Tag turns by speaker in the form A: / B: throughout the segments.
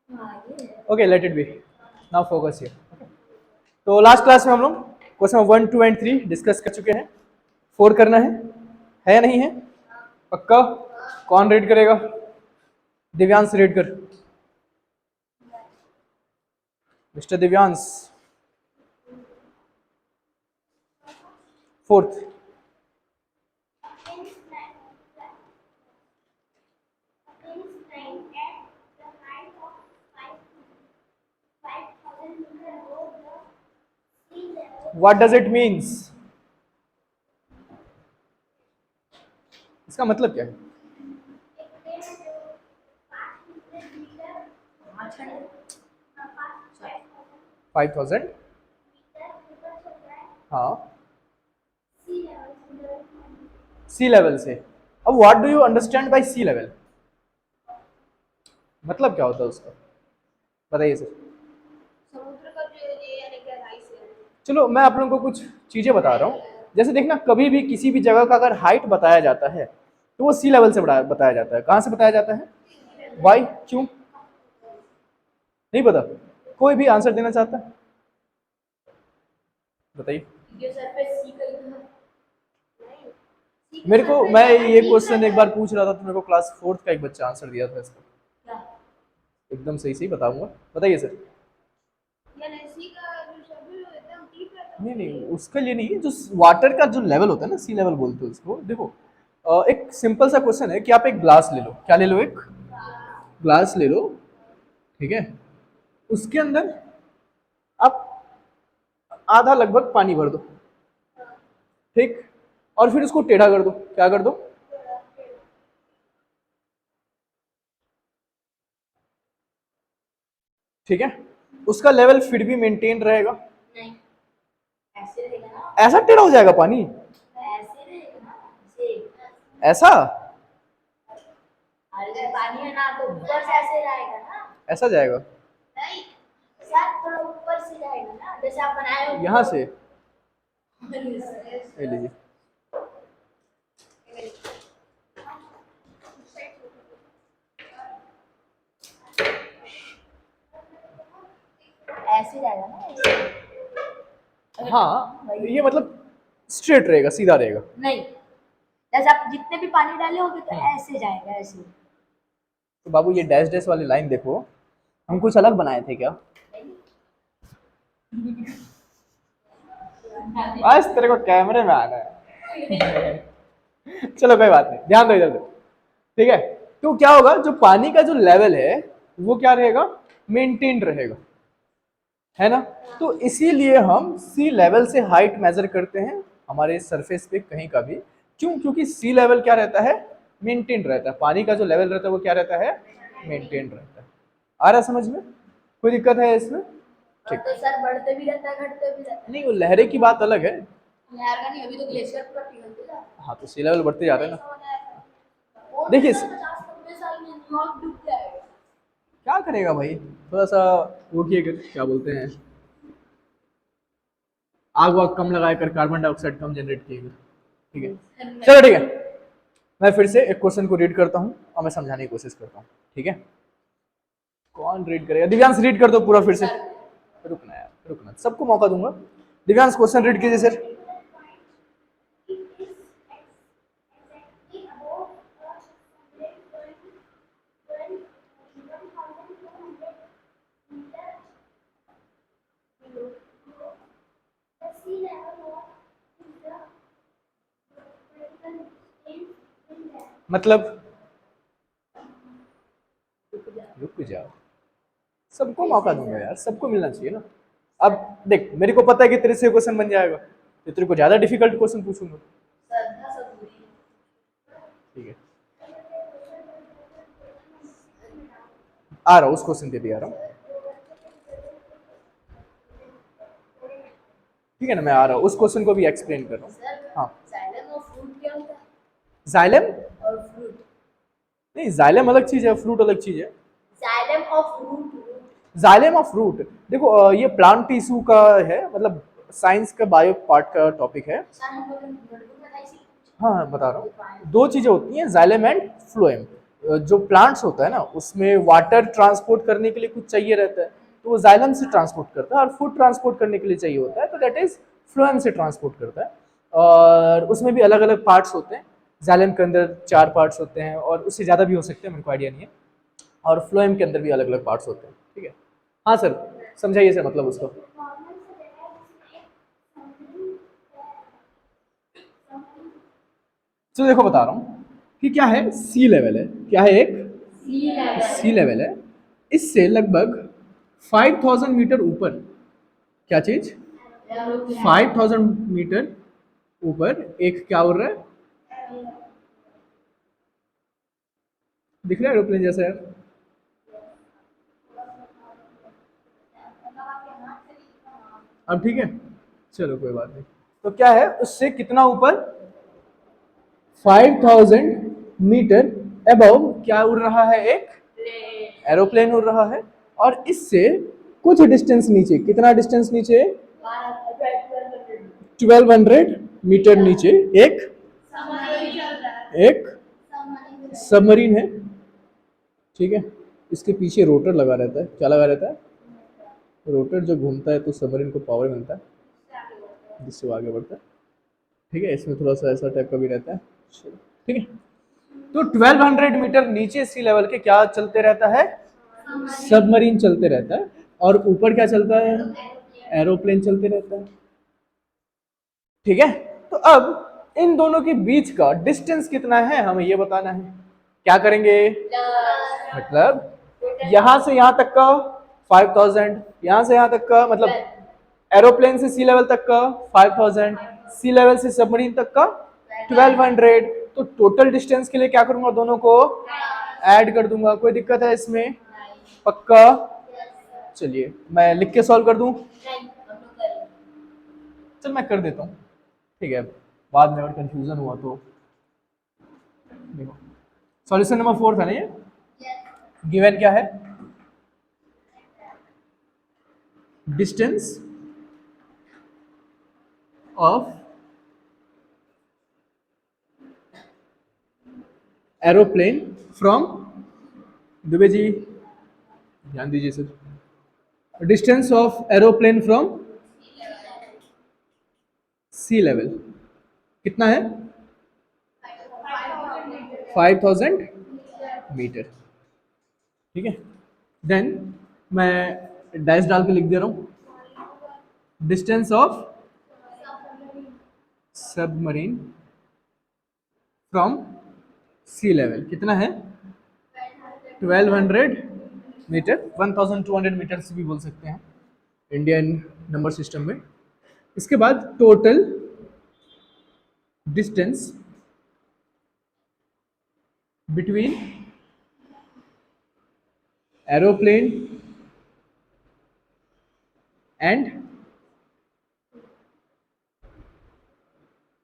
A: Okay, let it be. Now focus here. तो last class में हम लोग क्वेश्चन 1, 2 एंड 3 डिस्कस कर चुके हैं। 4 करना है या नहीं है? पक्का? कौन रीड करेगा? दिव्यांश रीड कर। Mister Divyansh, fourth. What does it means? इसका मतलब क्या है? 5000। हाँ, सी लेवल से। अब what do you understand by sea level? मतलब क्या होता है उसका? बताइए सर।
B: समुद्र का जो ये यानी कि गहराई से।
A: चलो मैं आप लोगों को कुछ चीजें बता रहा हूँ। जैसे देखना, कभी भी किसी भी जगह का अगर हाइट बताया जाता है तो वो सी लेवल से बताया जाता है। कहाँ से बताया जाता है? वाई? क्यों? नहीं पता? कोई भी आंसर देना चाहता है? बताइए।
B: ये सरफेस सी का इतना नहीं, सी का
A: मेरे को,
B: सरफेस
A: मैं
B: ज्यादा
A: ये
B: डीप
A: क्वेश्चन
B: रहता
A: एक
B: है।
A: बार पूछ रहा था तो मेरे को क्लास 4th का एक बच्चा आंसर दिया था इसका।
B: क्या?
A: एकदम सही सही बताऊंगा। बताइए सर।
B: यानी सी का जो शब्द है वो एकदम डीप रहता है
A: नहीं
B: उसके
A: नहीं,
B: लिए।
A: उसके लिए नहीं। जो वाटर का जो लेवल होता है ना, सी लेवल बोलते हैं उसको। देखो, एक सिंपल सा क्वेश्चन है कि आप एक ग्लास ले लो। क्या ले लो? एक ग्लास ले लो, ठीक है। उसके अंदर आप आधा लगभग पानी भर दो, ठीक। और फिर उसको टेढ़ा कर दो। क्या कर दो? ठीक है। उसका लेवल फिर भी मेंटेन रहेगा?
B: नहीं, ऐसे रहेगा ना।
A: ऐसा टेढ़ा हो जाएगा पानी?
B: ऐसे रहेगा ना, ऐसे।
A: ऐसा?
B: अगर पानी है ना तो ऊपर से ऐसे जाएगा ना।
A: ऐसा जाएगा?
B: नहीं, साथ थोड़ा ऊपर से जाएगा ना, जैसे आप बनाए हो
A: यहाँ से?
B: ऊपर।
A: ये लीजिए।
B: ऐसे जाएगा ना, ऐसे।
A: हाँ,
B: वही।
A: ये मतलब स्ट्रेट रहेगा, सीधा रहेगा?
B: नहीं, जैसे आप जितने भी पानी डाले होगे तो ऐसे जाएगा, ऐसे।
A: तो बाबू ये डैश डैश वाली लाइन देखो, हम कुछ अलग बनाए थे क्या? बस तेरे को कैमरे में आना है। चलो कोई बात नहीं, ध्यान दो इधर दो। ठीक है। तो क्या होगा, जो पानी का जो लेवल है वो क्या रहेगा? मेंटेन रहेगा, है ना। तो इसीलिए हम सी लेवल से हाइट मेजर करते हैं हमारे सरफेस पे कहीं का भी। क्यों? क्योंकि सी लेवल क्या रहता है? मेंटेन रहता है। पानी का जो लेवल रहता है वो क्या रहता है? मेंटेन रहता है। आ रहा है समझ में? कोई दिक्कत है इसमें?
B: और
A: ठीक।
B: तो सर बढ़ते भी रहता है, घटते भी रहता है।
A: नहीं, वो लहरें की बात अलग है।
B: यार का नहीं, अभी तो ग्लेशियर पूरा पिघलते जा रहा है।
A: हाँ, तो सी लेवल बढ़ते जा रहे हैं
B: ऐसा
A: ना।
B: होता है। और भी
A: देखिए
B: सर 50-90 साल में न्यूयॉर्क डूब जाएगा।
A: क्या करेगा भाई, थोड़ा सा वो किए, क्या बोलते हैं, आग वाग कम लगाए कर, कार्बन डाइऑक्साइड कम जनरेट किएगा। ठीक है, चलो ठीक है। मैं फिर से एक क्वेश्चन को रीड करता हूँ और मैं समझाने की कोशिश करता हूँ, ठीक है। कौन रीड करेगा? दिव्यांश रीड कर दो पूरा फिर से। रुकना यार, रुकना, सबको मौका दूंगा। दिव्यांश क्वेश्चन रीड कीजिए सर। मतलब रुक जाओ, सबको मौका दूंगा यार, सबको मिलना चाहिए ना। अब देख, मेरे को पता है कि तेरे से क्वेश्चन बन जाएगा, तो तेरे को ज्यादा डिफिकल्ट क्वेश्चन पूछूंगा।
B: श्रद्धा सबूरी।
A: ठीक है, आ रहा हूँ, उस क्वेश्चन पे भी आ रहा हूँ। ठीक है ना, मैं आ रहा हूँ, उस क्वेश्चन को भी एक्सप्लेन कर रहा हूँ।
B: सर
A: हाँ।
B: जाइलम और फ्रूट क्या होता है?
A: जाइलम?
B: और फ्रूट।
A: नहीं, जाइलम अलग चीज है, फ्रूट अलग चीज है।
B: जाइलम और फ्रूट।
A: जाइलम ऑफ फ्रूट, देखो ये प्लांट टिश्यू का है, मतलब साइंस का बायो पार्ट का टॉपिक है।
B: सर हम लोग नोटबुक में था इसी।
A: हाँ हाँ, बता रहा हूँ। दो चीजें होती हैं, जाइलम एंड फ्लोएम। जो प्लांट्स होता है ना उसमें वाटर ट्रांसपोर्ट करने के लिए कुछ चाहिए रहता है, तो वो जाइलम से ट्रांसपोर्ट करता है, और फूड ट्रांसपोर्ट करने के लिए चाहिए होता है तो दैट इज फ्लोएम से ट्रांसपोर्ट करता है। और उसमें भी अलग अलग पार्ट्स होते हैं, जाइलम के अंदर 4 पार्ट्स होते हैं और उससे ज़्यादा भी हो सकते हैं, मेरे को आइडिया नहीं है, और फ्लोएम के अंदर भी अलग अलग पार्ट्स होते हैं। ठीक है, हाँ सर समझाइए सर मतलब उसको। तो देखो बता रहा हूँ कि क्या है, सी लेवल है, क्या है, एक सी लेवल है, इससे लगभग 5000 मीटर ऊपर, क्या चीज, 5000 मीटर ऊपर एक क्या उड़ रहा है, दिख रहा है एरोप्लेन जैसा यार। अब ठीक है, चलो कोई बात नहीं। तो क्या है, उससे कितना ऊपर, 5000 मीटर अबव क्या उड़ रहा है, एक एरोप्लेन उड़ रहा है, और इससे कुछ डिस्टेंस नीचे, कितना डिस्टेंस नीचे, 1200 मीटर नीचे एक एक सबमरीन है। ठीक है, इसके पीछे रोटर लगा रहता है, क्या लगा रहता है, रोटर जो घूमता है तो सबमरीन को पावर मिलता है जिससे वो आगे बढ़ता है। ठीक है, इसमें थोड़ा सा ऐसा टाइप का भी रहता है। चलो, ठीक है, तो 1200 मीटर नीचे सी लेवल के क्या चलते रहता है, सबमरीन चलते रहता है, और ऊपर क्या चलता है, एरोप्लेन चलते रहता है। ठीक है, तो अब इन दोनों के बीच का डिस्टेंस कितना है हमें ये बताना है। क्या करेंगे, मतलब यहां से यहां तक का 5000, यहां से यहां तक का, मतलब एरोप्लेन से सी लेवल तक का 5000, सी लेवल से सबमरीन तक का 1200। तो टोटल डिस्टेंस के लिए क्या करूंगा, दोनों को ऐड कर दूंगा। कोई दिक्कत है इसमें, पक्का। चलिए मैं लिख के सॉल्व कर दूं, चल मैं कर देता हूँ, ठीक है, बाद में अगर कंफ्यूजन हुआ तो। देखो सॉल्यूशन नंबर 4 था ना ये, गिवन क्या है, distance of aeroplane from, Dubey ji ध्यान दीजिए sir, distance of aeroplane from sea level कितना है, 5000 मीटर। ठीक है, देन मैं डैश डाल के लिख दे रहा हूं, distance of submarine from sea level कितना है, 1200 मीटर, 1200 मीटर भी बोल सकते हैं इंडियन नंबर सिस्टम में। इसके बाद total distance between aeroplane and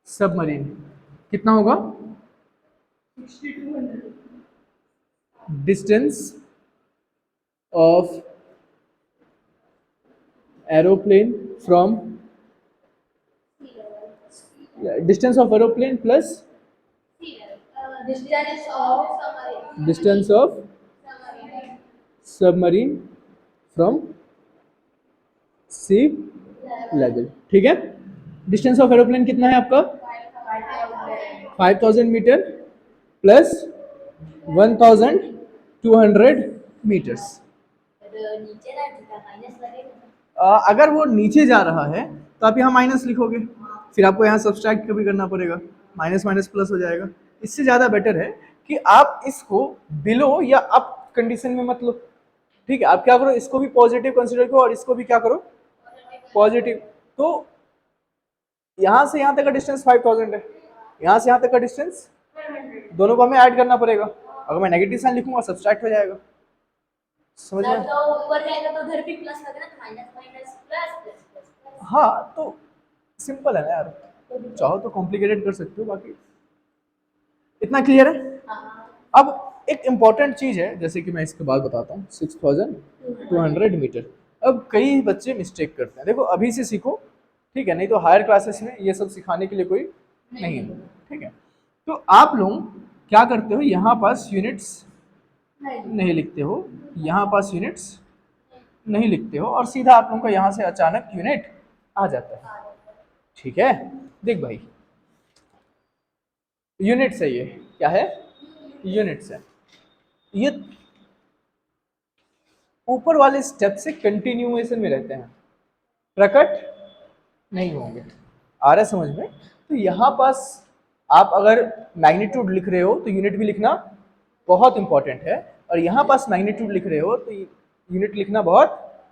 A: submarine कितना होगा, distance of aeroplane from, distance of aeroplane plus distance of submarine from sea level. ठीक है, डिस्टेंस ऑफ एरोप्लेन कितना है आपका, 5000 मीटर प्लस 1200 मीटर्स। अगर वो नीचे जा रहा है तो आप यहाँ माइनस लिखोगे, फिर आपको यहाँ सब्सट्रैक्ट कभी करना पड़ेगा, माइनस माइनस प्लस हो जाएगा। इससे ज़्यादा बेटर है कि आप इसको बिलो या अप कंडीशन में मत लो। ठीक है, आप क्या करो, इसको भी पॉजिटिव कंसीडर करो और इसको भी क्या करो, पॉजिटिव। तो यहाँ से यहाँ तक का डिस्टेंस 5000 है, यहाँ से यहाँ तक का डिस्टेंस, दोनों को हमें ऐड करना पड़ेगा। अगर मैं नेगेटिव साइन लिखूंगा सब्सट्रैक्ट हो जाएगा, समझ में,
B: तो ऊपर जाएगा तो उधर भी प्लस लगना, minus minus plus plus plus.
A: हाँ तो सिंपल है ना यार, चाहो तो कॉम्प्लिकेटेड कर सकते हो, बाकी इतना क्लियर है। अब एक इम्पॉर्टेंट चीज है, जैसे कि मैं इसके बाद बताता हूँ, 6200 मीटर। अब कई बच्चे मिस्टेक करते हैं, देखो अभी से सीखो, ठीक है, नहीं तो हायर क्लासेस में ये सब सिखाने के लिए कोई नहीं है। ठीक है, तो आप लोग क्या करते हो, यहाँ पास यूनिट्स नहीं लिखते हो, यहाँ पास यूनिट्स नहीं लिखते हो, और सीधा आप लोगों का यहाँ से अचानक यूनिट आ जाता है। ठीक है, देख भाई, यूनिट्स है ये, क्या है, यूनिट्स है ये, ऊपर वाले स्टेप से कंटिन्यूएशन में रहते हैं, प्रकट नहीं होंगे। आ रहा है समझ में? तो यहाँ पास आप अगर मैग्नीट्यूड लिख रहे हो तो यूनिट भी लिखना बहुत इंपॉर्टेंट है, और यहाँ पास मैग्नीट्यूड लिख रहे हो तो यूनिट लिखना बहुत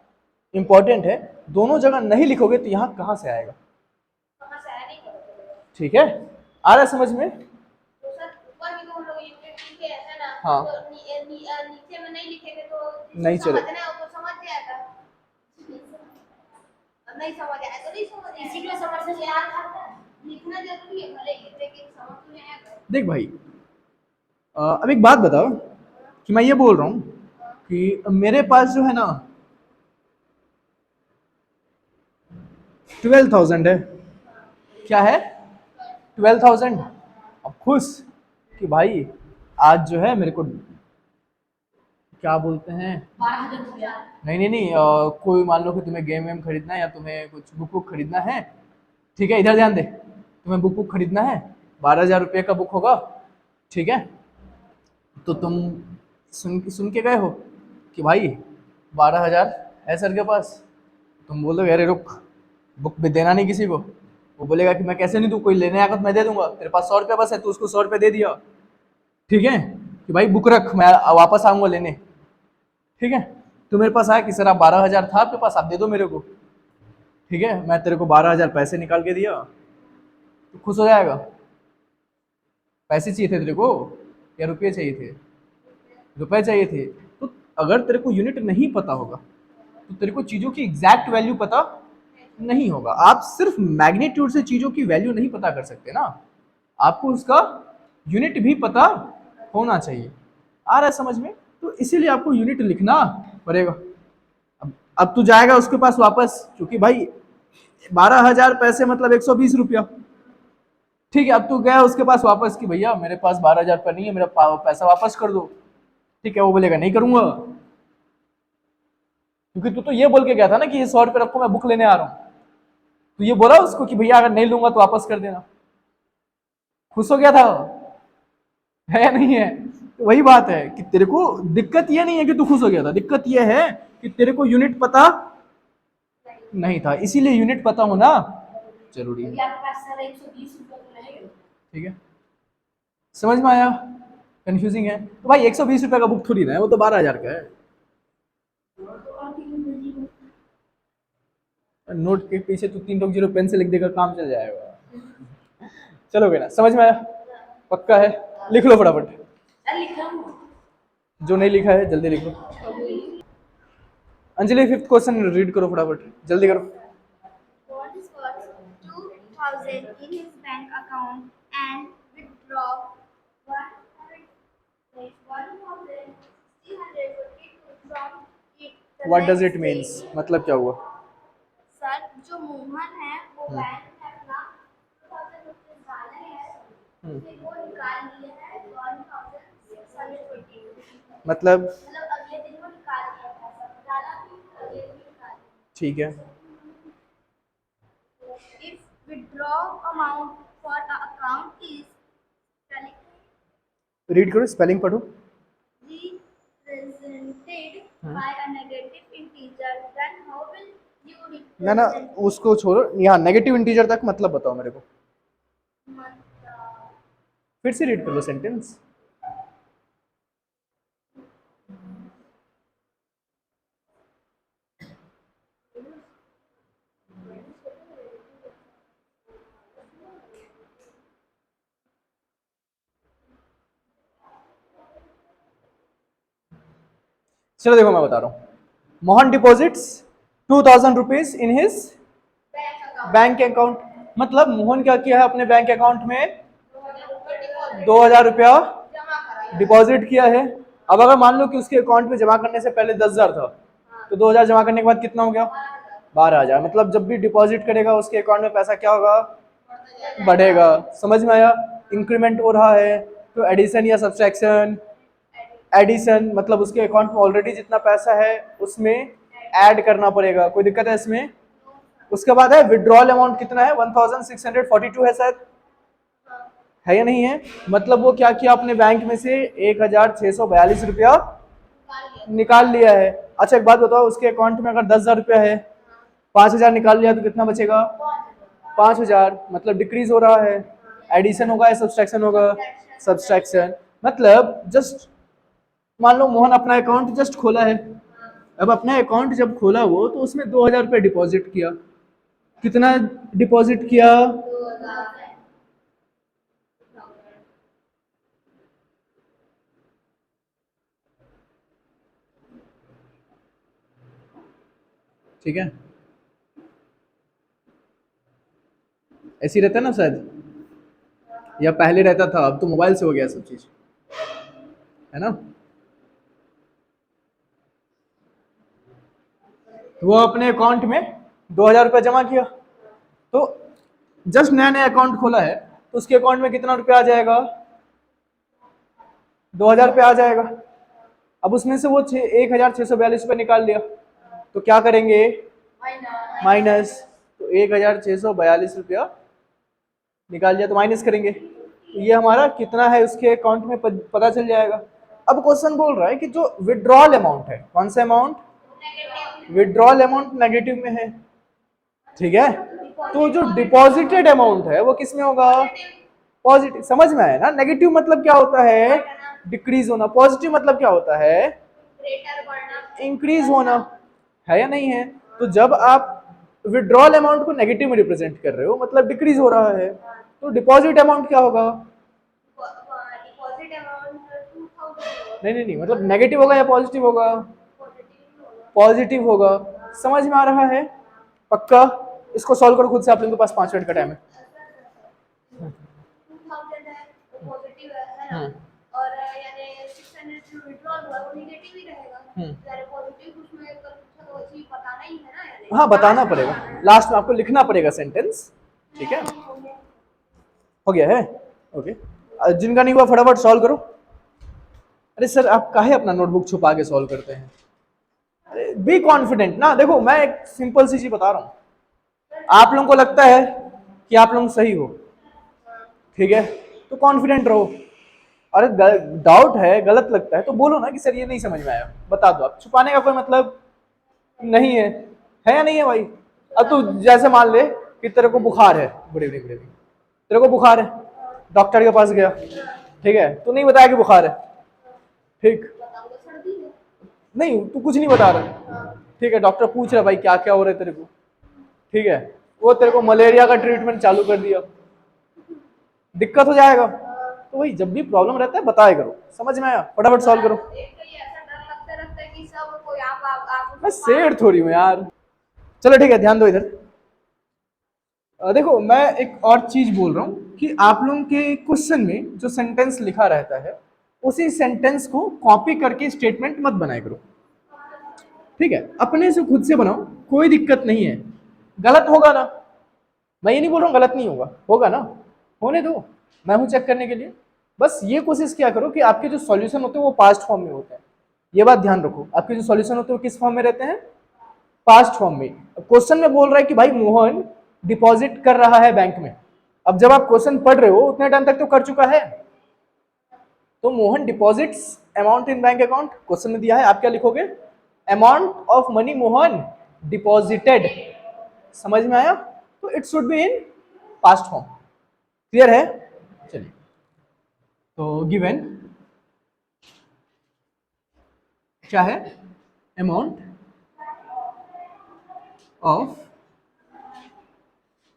A: इंपॉर्टेंट है। दोनों जगह नहीं लिखोगे तो यहाँ कहाँ से आएगा?
B: कहाँ से आया नहीं पता चलेगा।
A: ठीक है, आ रहा है समझ में?
B: तो सर ऊपर भी तो हम लोग यूनिट लिखे है ना,
A: हाँ।
B: तो नीचे में नहीं लिखेंगे तो
A: नहीं चले,
B: समझना है तो समझ जाएगा, और नहीं समझ आया तो नहीं समझ आया। इसी के लिए समझ से याद आता है, लिखना जरूरी है भले ही, लेकिन समझ तो नहीं आएगा।
A: देख भाई, अब एक बात बताओ कि मैं ये बोल रहा हूँ कि मेरे पास जो है ना 12,000 है, क्या है 12,000। अब खुश कि भाई आज जो है मेरे को क्या बोलते हैं,
B: 12,000 रुपया।
A: नहीं, कोई मान लो कि तुम्हें गेम वेम खरीदना है या तुम्हें कुछ बुक बुक खरीदना है, ठीक है, इधर ध्यान दे, तुम्हें बुक बुक खरीदना है, 12,000 रुपये का बुक होगा, ठीक है, तो तुम सुन के गए हो कि भाई 12,000 है सर के पास, तुम बोल दो अरे रुक, बुक भी देना नहीं किसी को, वो बोलेगा कि मैं कैसे नहीं दूँ, कोई लेने आएगा तो मैं दे दूंगा, तेरे पास 100 रुपये बस है, तो उसको 100 रुपये दे दिया, ठीक है, कि भाई बुक रख मैं वापस आऊँगा लेने, ठीक है, तो मेरे पास आया कि सर आप 12,000 था आपके पास, आप दे दो मेरे को, ठीक है, मैं तेरे को 12,000 पैसे निकाल के दिया, तो खुश हो जाएगा? पैसे चाहिए थे तेरे को या रुपये चाहिए थे? रुपए चाहिए थे। तो अगर तेरे को यूनिट नहीं पता होगा तो तेरे को चीज़ों की एग्जैक्ट वैल्यू पता नहीं होगा। आप सिर्फ मैग्नीट्यूड से चीज़ों की वैल्यू नहीं पता कर सकते ना, आपको उसका यूनिट भी पता होना चाहिए। आ रहा है समझ में? तो इसीलिए आपको यूनिट लिखना पड़ेगा। अब तू जाएगा उसके पास वापस, क्योंकि भाई 12,000 पैसे मतलब 120 रुपया, ठीक है, अब तू गया उसके पास वापस कि भैया मेरे पास 12,000 रुपया नहीं है, मेरा पैसा वापस कर दो, ठीक है, वो बोलेगा नहीं करूंगा, क्योंकि तू तो ये बोल के गया था ना कि ये 100 रुपये रखो मैं बुक लेने आ रहा हूँ, तो ये बोला उसको कि भैया अगर नहीं लूंगा तो वापस कर देना, खुश हो गया था, है या नहीं है? तो वही बात है कि तेरे को दिक्कत ये नहीं है कि तू खुश हो गया था, दिक्कत ये है कि तेरे को यूनिट पता नहीं था, इसीलिए यूनिट पता होना जरूरी है।
B: आपके पास सर 120 रुपया तो रहेगा,
A: ठीक है, समझ में आया? कंफ्यूजिंग है तो भाई 120 रुपये का बुक थोड़ी ना है, वो तो 12,000 का है। नोट के पीछे तो 3 पेन से लिख देगा, काम चल जाएगा। चलोगे ना, समझ में आया? पक्का है? लिख लो फटाफट, जो नहीं लिखा है जल्दी लिखो। अंजलि 5th क्वेश्चन रीड करो फटाफट, जल्दी करो।
B: What is worth 2,000 in his bank account and withdraw 1,342 from it? The
A: what does
B: next
A: it means,
B: day-
A: मतलब क्या हुआ?
B: सर जो मोहन है वो बैंक में अपना 2,000 रुपये डाले हैं, फिर वो निकाल लिए हैं 1,622।
A: मतलब
B: मतलब अगले दिन वो निकाल लिया पैसा, डाला फिर अगले दिन निकाल लिया।
A: ठीक है,
B: If withdraw amount for a account is
A: read करो, स्पेलिंग पढ़ो।
B: represented by a negative integer, then how will you
A: ना ना
B: represent
A: उसको छोड़ो, यहाँ नेगेटिव इंटीजर तक मतलब बताओ मेरे को,
B: मतलब
A: फिर से रीड कर लो सेंटेंस। चलो देखो मैं बता रहा हूँ, Mohan deposits 2,000 rupees in his bank account, मतलब मोहन क्या किया है अपने बैंक अकाउंट में 2,000 रुपया डिपॉजिट किया है। अब अगर मान लो कि उसके अकाउंट में जमा करने से पहले 10,000 था, तो 2,000 जमा करने के बाद कितना हो गया? 12,000। मतलब जब भी डिपॉजिट करेगा उसके अकाउंट में पैसा क्या होगा? बढ़ेगा। समझ में आया? इंक्रीमेंट हो रहा है तो एडिशन या सब्सट्रैक्शन? एडिशन मतलब उसके अकाउंट में ऑलरेडी जितना पैसा है उसमें ऐड करना पड़ेगा, कोई दिक्कत है इसमें? उसके बाद है विड्रॉल अमाउंट कितना है, 1642 है शायद, है या नहीं है? मतलब वो क्या किया, अपने बैंक में से 1642 रुपया निकाल लिया है। अच्छा एक बात बताओ, उसके अकाउंट में अगर 10,000 रुपया है, 5,000 निकाल लिया तो कितना बचेगा? 5,000, मतलब डिक्रीज हो रहा है। एडिशन होगा या सब्सट्रैक्शन होगा? सब्सट्रैक्शन। मतलब जस्ट मान लो मोहन अपना अकाउंट जस्ट खोला है, अब अपना अकाउंट जब खोला वो तो उसमें 2,000 रुपये डिपॉजिट किया। कितना डिपॉजिट किया? ठीक है, ऐसे ही रहता है ना शायद, या पहले रहता था, अब तो मोबाइल से हो गया सब चीज, है ना? तो वो अपने अकाउंट में 2,000 रुपया जमा किया, तो जस्ट नया नया अकाउंट खोला है तो उसके अकाउंट में कितना रुपया आ जाएगा? 2,000 रुपया आ जाएगा। अब उसमें से वो 1,642 रुपये निकाल लिया, तो क्या करेंगे? माइनस। तो 1,642 रुपया निकाल लिया तो माइनस करेंगे, तो ये हमारा कितना है उसके अकाउंट में पता चल जाएगा। अब क्वेश्चन बोल रहा है कि जो विड्रॉल अमाउंट है, कौन सा अमाउंट? विड्रॉल अमाउंट नेगेटिव में है, ठीक है? तो जो डिपॉजिटेड अमाउंट है वो किस में होगा? पॉजिटिव। समझ में आया ना? नेगेटिव मतलब क्या होता है? डिक्रीज होना। पॉजिटिव मतलब क्या होता है? इंक्रीज होना, है या नहीं है? तो जब आप विड्रॉल अमाउंट को नेगेटिव में रिप्रेजेंट कर रहे हो मतलब डिक्रीज हो रहा है, तो डिपॉजिट अमाउंट क्या होगा? नहीं नहीं नहीं, मतलब नेगेटिव होगा या पॉजिटिव होगा? पॉजिटिव होगा। समझ में आ रहा है? पक्का? इसको सॉल्व करो खुद से, आप लोगों के पास 5 मिनट का टाइम है। हम्म
B: और यानी 600 जो विड्रॉल हुआ वो नेगेटिव ही रहेगा, यानी पॉजिटिव उसमें तो वैसे बताना ही है ना, यानी
A: हाँ बताना पड़ेगा, लास्ट में आपको लिखना पड़ेगा सेंटेंस, ठीक है? हो गया है? ओके, जिनका नहीं हुआ फटाफट सॉल्व करो। अरे सर आप काहे अपना नोटबुक छुपा के सॉल्व करते हैं? अरे बी कॉन्फिडेंट ना। देखो मैं एक सिंपल सी चीज बता रहा हूँ, आप लोगों को लगता है कि आप लोग सही हो, ठीक है, तो कॉन्फिडेंट रहो। अरे डाउट है, गलत लगता है तो बोलो ना कि सर ये नहीं समझ में आया, बता दो। आप छुपाने का कोई मतलब नहीं है या नहीं है भाई? अब तू जैसे मान ले कि तेरे को बुखार है, गुड इवनिंग गुड इवनिंग, तेरे को बुखार है, डॉक्टर के पास गया, ठीक है, तू नहीं बताया कि बुखार है, ठीक नहीं, तू कुछ नहीं बता रहा, ठीक है, डॉक्टर पूछ रहा भाई क्या क्या हो रहा है तेरे को, ठीक है, वो तेरे को मलेरिया का ट्रीटमेंट चालू कर दिया, दिक्कत हो जाएगा। तो वही जब भी प्रॉब्लम रहता है बताया करो। समझ में आया? फटाफट सॉल्व करो। मैं शेर थोड़ी हूँ यार। चलो ठीक है, ध्यान दो इधर। देखो मैं एक और चीज बोल रहा हूँ कि आप लोगों के क्वेश्चन में जो सेंटेंस लिखा रहता है उसी सेंटेंस को कॉपी करके स्टेटमेंट मत बनाया करो, ठीक है? अपने से खुद से बनाओ, कोई दिक्कत नहीं है। गलत होगा ना, मैं ये नहीं बोल रहा हूँ गलत नहीं होगा, होगा ना, होने दो, मैं हूं चेक करने के लिए। बस ये कोशिश किया करो कि आपके जो सॉल्यूशन होते हैं वो पास्ट फॉर्म में होते हैं, ये बात ध्यान रखो। आपके जो सॉल्यूशन होते हैं वो किस फॉर्म में रहते हैं? पास्ट फॉर्म में। क्वेश्चन में बोल रहा है कि भाई मोहन डिपॉजिट कर रहा है बैंक में, अब जब आप क्वेश्चन पढ़ रहे हो उतने टाइम तक तो कर चुका है, तो Mohan deposits amount in bank account, question में दिया है, आप क्या लिखोगे? Amount of money Mohan deposited. समझ में आया? तो it should be in past form. Clear है? चलिए, तो गिवन क्या है? Amount of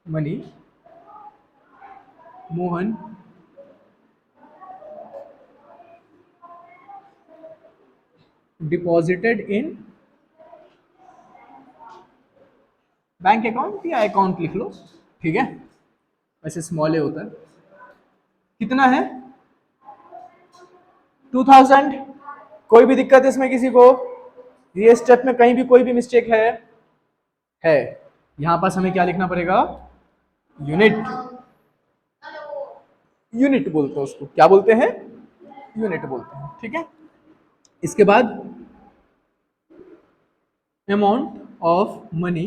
A: money Mohan deposited in bank account, या अकाउंट लिख लो, ठीक है, वैसे स्मॉल ए होता है। कितना है? 2000। कोई भी दिक्कत है इसमें किसी को? ये स्टेप में कहीं भी कोई भी मिस्टेक है? यहां पास हमें क्या लिखना पड़ेगा? यूनिट। यूनिट बोलते हैं उसको, क्या बोलते हैं? यूनिट बोलते हैं, ठीक है? इसके बाद amount of money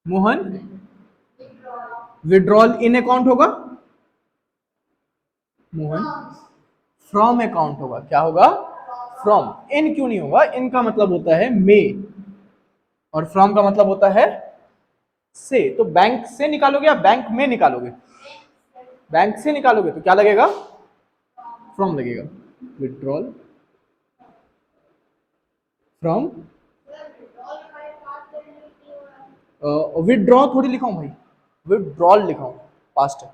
A: Mohan withdrawal in account होगा, मोहन फ्रॉम अकाउंट होगा। क्या होगा? फ्रॉम। इन क्यों नहीं होगा? इन का मतलब होता है मे और फ्रॉम का मतलब होता है से। तो बैंक से निकालोगे या बैंक में निकालोगे? बैंक से निकालोगे तो क्या लगेगा? फ्रॉम लगेगा। विड्रॉल फ्रॉम, विड्रॉ थोड़ी लिखाऊं भाई, विड्रॉल लिखाऊं, पास्ट है,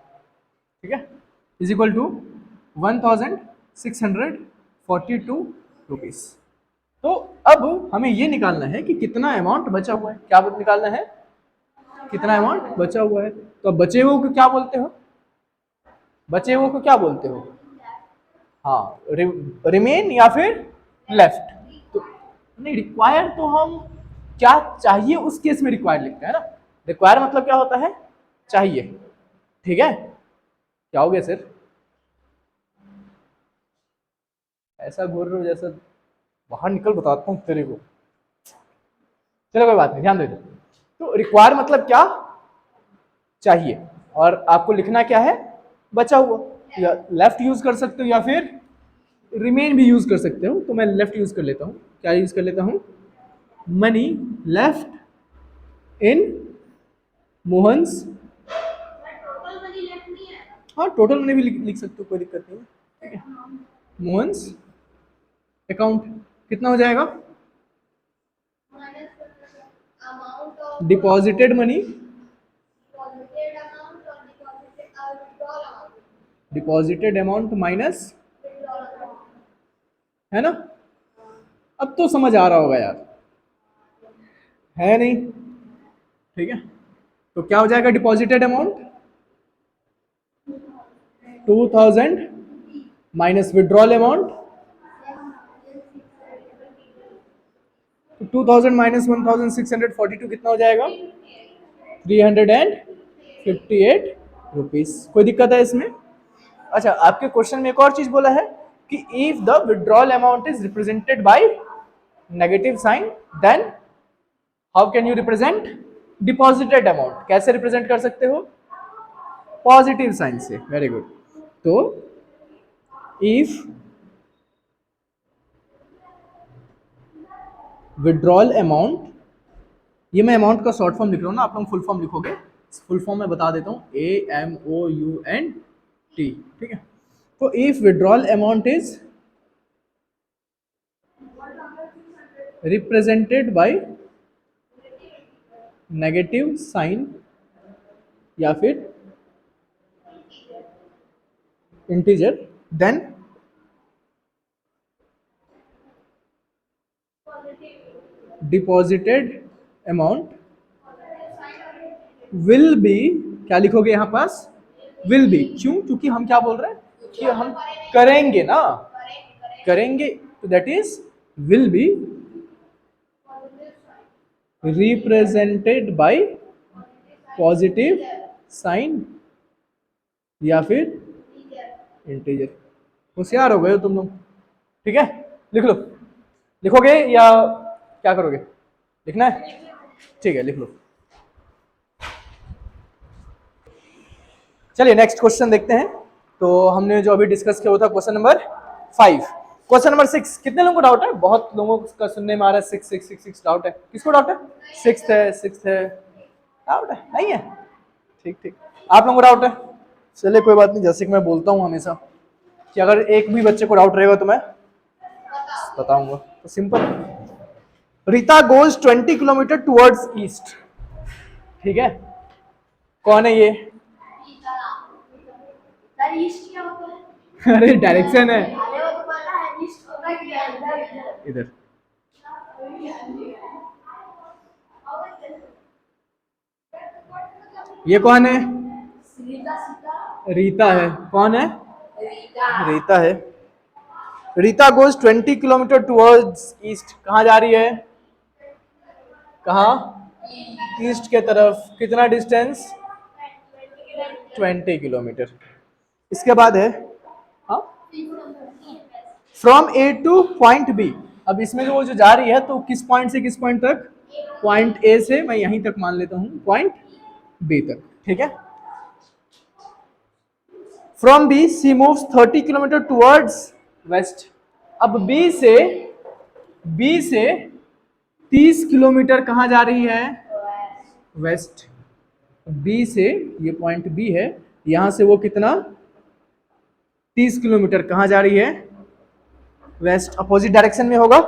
A: ठीक है। Is equal to 1642 rupees. तो अब हमें ये निकालना है कि कितना अमाउंट बचा हुआ है। क्या निकालना है? कितना अमाउंट बचा हुआ है। तो अब बचे हुए को क्या बोलते हो? बचे हुए को क्या बोलते हो? हाँ, रिमेन या फिर लेफ्ट। तो नहीं, रिक्वायर तो हम क्या चाहिए उस केस में रिक्वायर लिखते हैं ना। रिक्वायर मतलब क्या होता है? चाहिए, ठीक है। क्या हो गया सर? ऐसा घूर रहे हो जैसा बाहर निकल, बताता हूँ तेरे को। चलो कोई बात नहीं, ध्यान दे दो। तो रिक्वायर मतलब क्या? चाहिए। और आपको लिखना क्या है? बचा हुआ। या लेफ्ट यूज कर सकते हो या फिर रिमेन भी यूज कर सकते हो। तो मैं लेफ्ट यूज कर लेता हूँ। क्या यूज कर लेता हूँ? मनी लेफ्ट इन मोहन्स, हाँ टोटल मनी भी लिख सकते हो, कोई दिक्कत नहीं है, ठीक है। मोहन्स अकाउंट कितना हो जाएगा? Deposited money, deposited amount minus, है ना। अब तो समझ आ रहा होगा यार, है नहीं? ठीक है। तो क्या हो जाएगा deposited amount? 2000 minus withdrawal amount. तो 2000 माइनस 1642 कितना हो जाएगा? 358 रुपीज। कोई दिक्कत है इसमें? अच्छा, आपके क्वेश्चन में एक और चीज बोला है कि if the withdrawal amount is represented by negative sign then how can you represent deposited amount. कैसे रिप्रेजेंट कर सकते हो? पॉजिटिव साइन से। Very good. तो इफ विड्रॉल अमाउंट, ये मैं अमाउंट का शॉर्ट फॉर्म लिख रहा हूँ ना, आप लोग फुल फॉर्म लिखोगे। फुल फॉर्म मैं बता देता हूँ, AMOUNT, ठीक है। तो if withdrawal amount is represented by negative sign या फिर integer then deposited amount will be, क्या लिखोगे यहां पास? Will be. क्यों? क्योंकि हम क्या बोल रहे हैं कि हम करेंगे ना, करेंगे। तो that is will be represented by positive sign या फिर इंटीजर। होशियार हो गए हो तुम लोग, ठीक है। लिख लो। लिखोगे या क्या करोगे? लिखना है, ठीक है, लिख लो। चलिए नेक्स्ट क्वेश्चन देखते हैं। तो हमने जो अभी डिस्कस किया वो था क्वेश्चन नंबर 5। क्वेश्चन नंबर 6 कितने लोगों को डाउट है? बहुत लोगों का सुनने में आ रहा है 6 6 6 6 डाउट है। किसको डाउट है? 6 है, 6 है, डाउट है? नहीं है? ठीक ठीक, आप लोगों को डाउट है। चलिए कोई बात नहीं, जैसे कि मैं बोलता हूँ हमेशा कि अगर एक भी बच्चे को डाउट रहेगा तो मैं बताऊंगा। तो simple, Rita goes 20 kilometre towards east, ठीक है। कौन है ये? अरे डायरेक्शन है इधर। ये कौन है? रीता है। कौन है? रीता है। Rita goes 20 kilometre towards east. कहाँ जा रही है? कहाँ? ईस्ट के तरफ। कितना डिस्टेंस? 20 किलोमीटर। इसके बाद है, हाँ from A to point B. अब इसमें जो वो जो जा रही है तो किस पॉइंट से किस पॉइंट तक? पॉइंट ए से मैं यहीं तक मान लेता हूं पॉइंट बी तक, ठीक है। From B C moves 30 kilometre towards west. अब बी से 30 किलोमीटर कहां जा रही है? वेस्ट। बी से, ये पॉइंट बी है, यहां से वो कितना 30 किलोमीटर कहां जा रही है? वेस्ट। अपोजिट डायरेक्शन में होगा,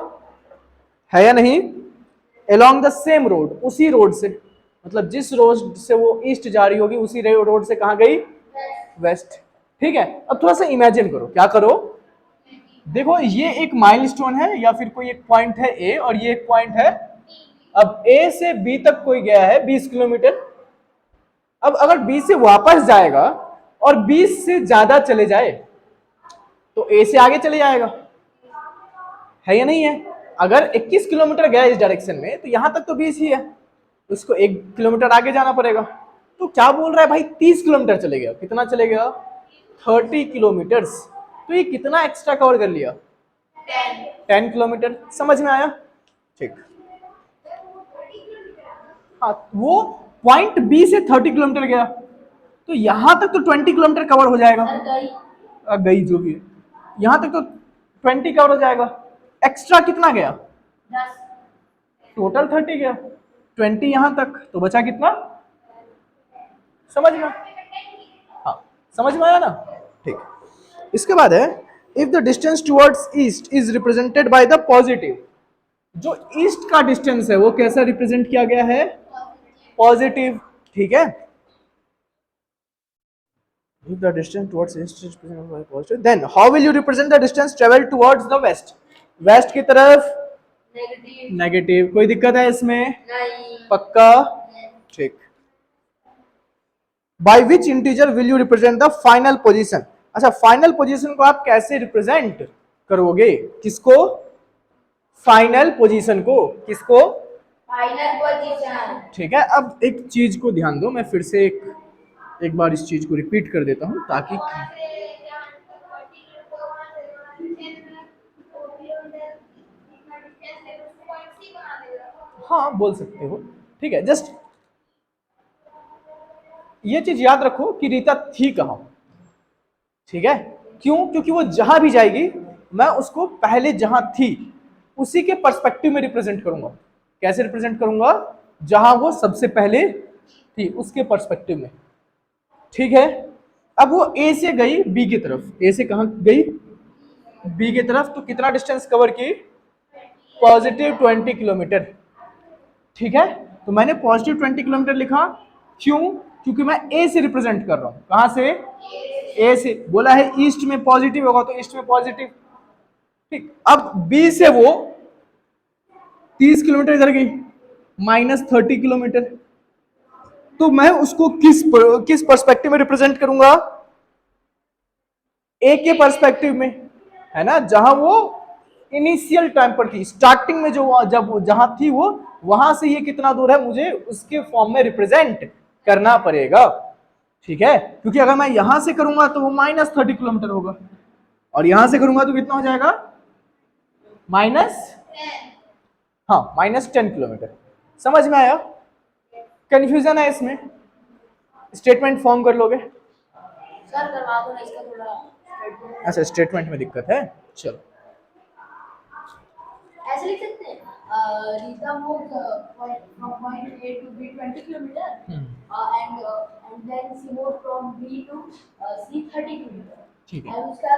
A: है या नहीं? अलोंग द सेम रोड, उसी रोड से, मतलब जिस रोड से वो ईस्ट जा रही होगी उसी रोड से कहां गई? वेस्ट। ठीक है। अब थोड़ा सा इमेजिन करो, क्या करो, देखो ये एक माइलस्टोन है या फिर कोई एक पॉइंट है ए और ये एक पॉइंट है। अब ए से बी तक कोई गया है 20 किलोमीटर। अब अगर बी से वापस जाएगा और 20 से ज्यादा चले जाए तो ए से आगे चले जाएगा, है या नहीं है? अगर 21 किलोमीटर गया इस डायरेक्शन में तो यहां तक तो 20 ही है, उसको 1 किलोमीटर आगे जाना पड़ेगा। तो क्या बोल रहा है भाई, 30 किलोमीटर चले गया। कितना चले गया? 30 किलोमीटर्स। तो ये कितना एक्स्ट्रा कवर कर लिया? 10 किलोमीटर। समझ में आया? ठीक। हाँ, वो पॉइंट बी से 30 किलोमीटर गया तो यहां तक तो 20 किलोमीटर कवर हो जाएगा। गई जो भी है, यहां तक तो 20 कवर हो जाएगा। एक्स्ट्रा कितना गया?
B: 10।
A: टोटल 30 गया, 20 यहां तक, तो बचा कितना? समझ में? हाँ, समझ में आया ना? ठीक। इसके बाद है, if the distance towards east is represented by the positive. जो ईस्ट का डिस्टेंस है वो कैसा रिप्रेजेंट किया गया है? पॉजिटिव। ठीक है। If the distance towards east is represented by positive, then how will you represent the distance traveled towards the west? West की तरफ नेगेटिव। कोई दिक्कत है इसमें?
B: नहीं।
A: पक्का? ठीक। By which integer will you represent the final position? अच्छा, फाइनल पोजीशन को आप कैसे रिप्रेजेंट करोगे? किसको? फाइनल पोजीशन को। किसको?
B: Final position.
A: ठीक है। अब एक चीज को ध्यान दो, मैं फिर से एक बार इस चीज को रिपीट कर देता हूं ताकि, हाँ बोल सकते हो, ठीक है। जस्ट ये चीज याद रखो कि रीता थी कहां, ठीक है? क्यों? क्योंकि वो जहां भी जाएगी मैं उसको पहले जहां थी उसी के पर्सपेक्टिव में रिप्रेजेंट करूंगा। कैसे रिप्रेजेंट करूंगा? जहां वो सबसे पहले थी उसके पर्सपेक्टिव में, ठीक है। अब वो ए से गई बी की तरफ। ए से कहां गई? बी की तरफ। तो कितना डिस्टेंस कवर की? Positive 20 kilometre. ठीक है। तो मैंने पॉजिटिव 20 किलोमीटर लिखा। क्यों? क्योंकि मैं ए से रिप्रेजेंट कर रहा हूं। कहां से? ए से। बोला है ईस्ट में पॉजिटिव होगा तो ईस्ट में पॉजिटिव। ठीक। अब बी से वो 30 किलोमीटर इधर गई, -30 किलोमीटर। तो मैं उसको किस पर्सपेक्टिव में रिप्रेजेंट करूंगा? ए के पर्सपेक्टिव में, है ना? जहां वो इनिशियल टाइम पर थी, स्टार्टिंग में जो जब जहां थी वो, वहां से ये कितना दूर है मुझे उसके फॉर्म में रिप्रेजेंट करना पड़ेगा, ठीक है। क्योंकि अगर मैं यहां से करूंगा तो वो -30 किलोमीटर होगा और यहां से करूंगा तो कितना हो जाएगा? -10 किलोमीटर। समझ में आया? कंफ्यूजन है इसमें? स्टेटमेंट फॉर्म कर लोगे?
B: सर करवा दो ना इसका थोड़ा।
A: अच्छा, स्टेटमेंट में दिक्कत है, चलो।
B: ऐसे लिख सकते हैं, Rita moved from point A to B 20 kilometre and then she moved from B to C 30 kilometre.
A: ठीक है।
B: और उसका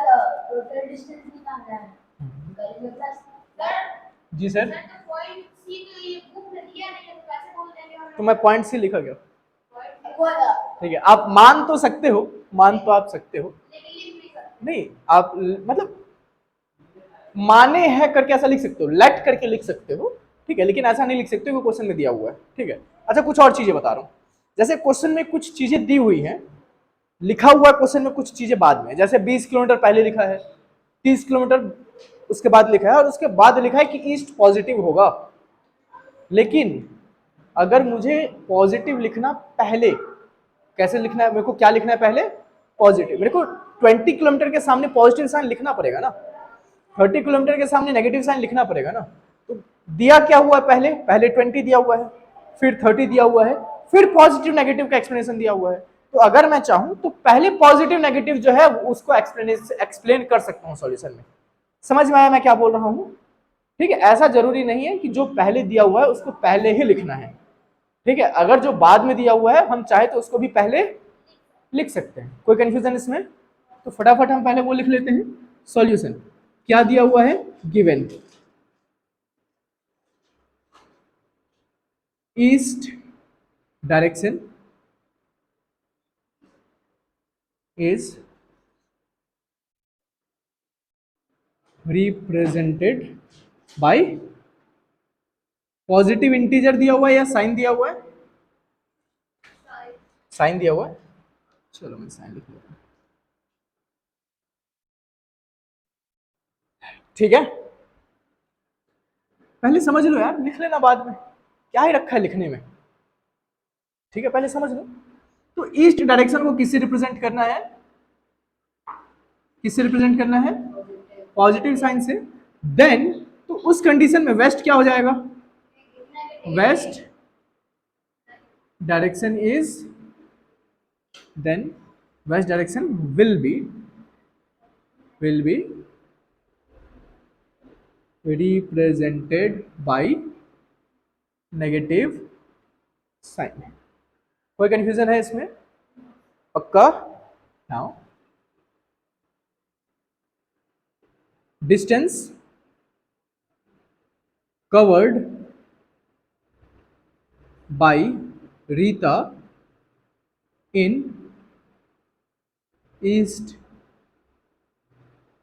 B: टोटल डिस्टेंस निकालना है। करेंगे प्लस सर।
A: जी सर।
B: सर तो पॉइंट सी तो ये बुक में दिया नहीं है तो कैसे बोल देंगे? और
A: तो मैं पॉइंट सी लिखा गया,
B: लेकिन
A: ठीक है। आप मान तो सकते हो, मान तो आप सकते हो,
B: लिख नहीं सकते।
A: नहीं आप मतलब माने है करके ऐसा लिख सकते हो, लेट करके लिख सकते हो, ठीक है। लेकिन ऐसा नहीं लिख सकते हो, क्वेश्चन में दिया हुआ है, ठीक है। अच्छा, कुछ और चीजें बता रहा हूं। जैसे क्वेश्चन में कुछ चीजें दी हुई हैं, लिखा हुआ क्वेश्चन में कुछ चीजें बाद में, जैसे 20 किलोमीटर पहले लिखा है, 30 किलोमीटर उसके बाद लिखा है और उसके बाद लिखा है कि ईस्ट पॉजिटिव होगा। लेकिन अगर मुझे पॉजिटिव लिखना पहले, कैसे लिखना है? मेरे को क्या लिखना है पहले? पॉजिटिव। मेरे को 20 किलोमीटर के सामने पॉजिटिव साइन लिखना पड़ेगा ना। 30 किलोमीटर के सामने नेगेटिव साइन लिखना पड़ेगा ना। तो दिया क्या हुआ है, पहले पहले 20 दिया हुआ है, फिर 30 दिया हुआ है, फिर पॉजिटिव नेगेटिव का एक्सप्लेनेशन दिया हुआ है। तो अगर मैं चाहूं तो पहले पॉजिटिव नेगेटिव जो है उसको एक्सप्लेन कर सकता हूं सॉल्यूशन में। समझ में आया मैं क्या बोल रहा हूं? ठीक है, ऐसा जरूरी नहीं है कि जो पहले दिया हुआ है उसको पहले ही लिखना है। ठीक है, अगर जो बाद में दिया हुआ है हम चाहे तो उसको भी पहले लिख सकते हैं। कोई कंफ्यूजन इसमें? तो फटाफट हम पहले वो लिख लेते हैं सॉल्यूशन। क्या दिया हुआ है? Given east direction is represented by positive integer दिया हुआ है या साइन दिया हुआ है? साइन दिया हुआ है। चलो मैं साइन लिख लेता हूं। ठीक है, पहले समझ लो यार, लिख लेना बाद में, क्या ही रखा है लिखने में। ठीक है, पहले समझ लो। तो ईस्ट डायरेक्शन को किससे रिप्रेजेंट करना है? किससे रिप्रेजेंट करना है? पॉजिटिव साइन से। देन तो उस कंडीशन में वेस्ट क्या हो जाएगा? West direction is, then west direction will be represented by negative sign. कोई कंफ्यूजन है इसमें? पक्का? Now distance covered by Rita in east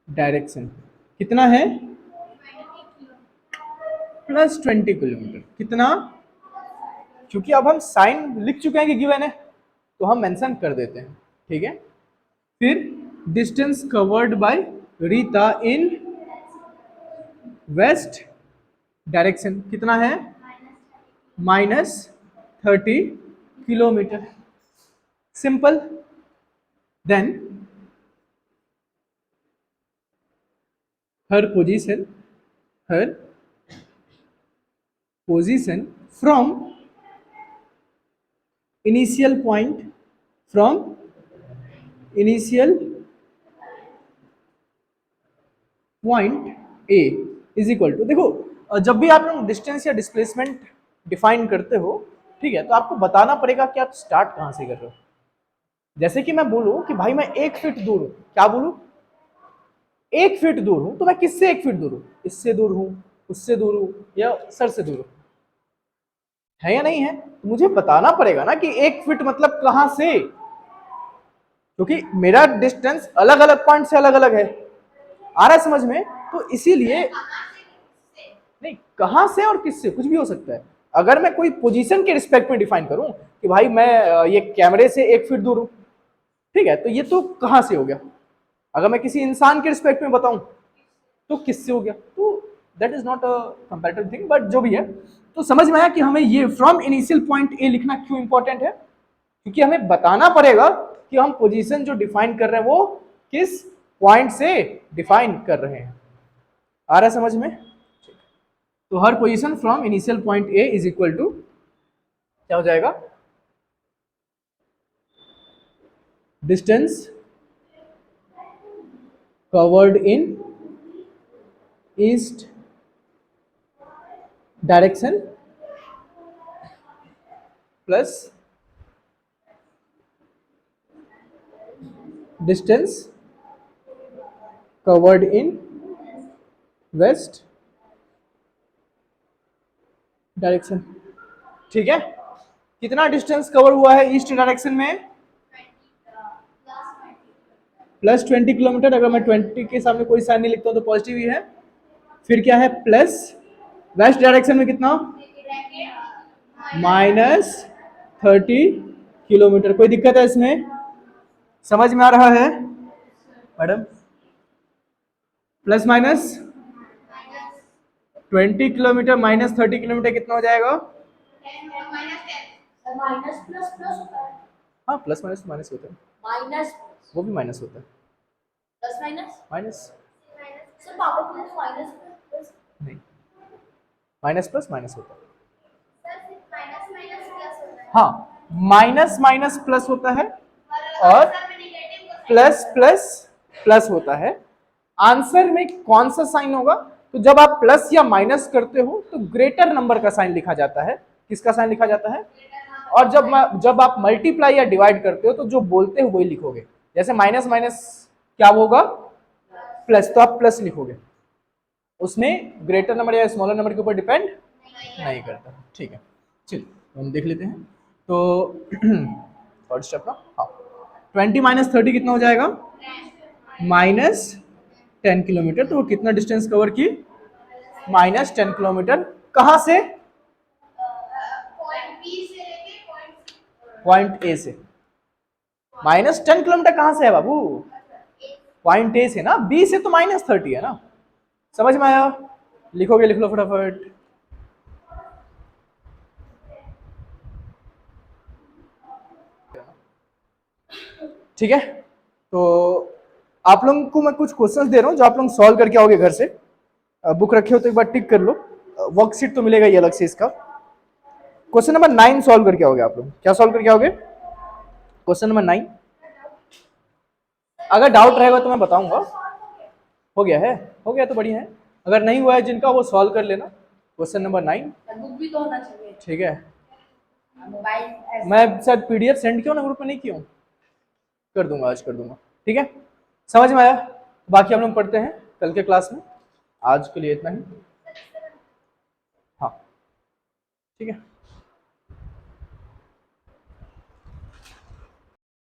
A: direction कितना है? +20 किलोमीटर। कितना? क्योंकि अब हम साइन लिख चुके हैं कि गिवन है तो हम मेंशन कर देते हैं। ठीक है, फिर distance covered by Rita in west direction कितना है? -30 kilometre. Simple. Then her position from initial point A is equal to, देखो जब भी आप लोग डिस्टेंस या डिस्प्लेसमेंट डिफाइन करते हो, ठीक है, तो आपको बताना पड़ेगा कि आप स्टार्ट कहां से कर रहे हो। जैसे कि मैं बोलूं कि भाई मैं 1 फीट दूर हूं, क्या बोलूं? 1 फीट दूर हूं, तो मैं किससे 1 फीट दूर हूं? इससे दूर हूं, उससे दूर हूं, या सर से दूर हूं? है या नहीं है? तो मुझे बताना पड़ेगा ना कि 1 फीट मतलब कहां से, क्योंकि मेरा डिस्टेंस अलग अलग पॉइंट से अलग अलग है। आ रहा है समझ में? तो इसीलिए नहीं, कहां से और किससे कुछ भी हो सकता है। अगर मैं कोई पोजीशन के रिस्पेक्ट में डिफाइन करूं कि भाई मैं ये कैमरे से 1 फीट दूर हूं, ठीक है, तो ये तो कहां से हो गया। अगर मैं किसी इंसान के रिस्पेक्ट में बताऊं तो किससे हो गया। तो that is not a comparative thing, but जो भी है, तो समझ में आया कि हमें ये फ्रॉम इनिशियल पॉइंट ए लिखना क्यों इंपॉर्टेंट है? क्योंकि हमें बताना पड़ेगा कि हम पोजीशन जो डिफाइन कर रहे हैं वो किस पॉइंट से डिफाइन कर रहे हैं। आ रहा है समझ में? तो हर position from initial point A is equal to क्या हो जाएगा? Distance covered in east direction plus distance covered in west direction. ठीक है, कितना डिस्टेंस कवर हुआ है ईस्ट डायरेक्शन में? +20 किलोमीटर। अगर मैं 20 के सामने कोई साइन नहीं लिखता हूं तो पॉजिटिव ही है। फिर क्या है? प्लस वेस्ट डायरेक्शन में कितना? -30 किलोमीटर। कोई दिक्कत है इसमें? समझ में आ रहा है madam? Plus minus 20 kilometre -30 kilometre कितना हो जाएगा?
B: माइनस प्लस प्लस होता है।
A: हाँ, प्लस माइनस तो माइनस होता है,
B: माइनस
A: वो भी माइनस होता है।
B: प्लस माइनस
A: माइनस
B: सर पापा प्लस माइनस प्लस
A: नहीं, माइनस प्लस माइनस होता है।
B: सर सिर्फ माइनस माइनस प्लस होता है।
A: हाँ, माइनस माइनस प्लस होता है और
B: आंसर में नेगेटिव को
A: प्लस प्लस प्लस होता है। आंसर में कौन सा साइन होगा? तो जब आप प्लस या माइनस करते हो तो ग्रेटर नंबर का साइन लिखा जाता है। किसका साइन लिखा जाता है? और जब आप मल्टीप्लाई या डिवाइड करते हो तो जो बोलते हो वही लिखोगे। जैसे माइनस माइनस क्या होगा? प्लस, तो आप प्लस लिखोगे, उसमें ग्रेटर नंबर या स्मॉलर नंबर के ऊपर डिपेंड नहीं करता। ठीक है, चलिए हम देख लेते हैं। तो थर्ड स्टेप ना, हाँ, 20 माइनस 30 कितना हो जाएगा? Minus 10 kilometre. तो वो कितना डिस्टेंस कवर की? Minus 10 kilometre. कहाँ से?
B: पॉइंट बी से लेके पॉइंट
A: पॉइंट ए से। माइनस 10 किलोमीटर कहाँ से है बाबू? पॉइंट ए से ना, बी से तो माइनस 30 है ना। समझ में आया? लिखोगे, लिख लो फटाफट। ठीक है, तो आप लोगों को मैं कुछ क्वेश्चंस दे रहा हूं जो आप लोग सॉल्व करके आओगे घर से। बुक रखे हो तो एक बार टिक कर लो। वर्कशीट तो मिलेगा ये अलग से इसका। क्वेश्चन नंबर 9 सॉल्व करके आओगे आप लोग। क्या सॉल्व करके आओगे? Question number 9। अगर डाउट रहेगा तो मैं बताऊंगा। हो गया है? हो गया तो बढ़िया है। अगर नहीं हुआ है जिनका, वो सॉल्व कर लेना। Question number 9।
B: बुक भी तो होना चाहिए।
A: ठीक है,
B: मोबाइल
A: मैं शायद पीडीएफ सेंड किया ना ग्रुप में, नहीं किया हूं? कर दूंगा, आज कर दूंगा। ठीक है, समझ में आया? बाकी हम लोग पढ़ते हैं कल के क्लास में। आज के लिए इतना ही। हाँ, ठीक है।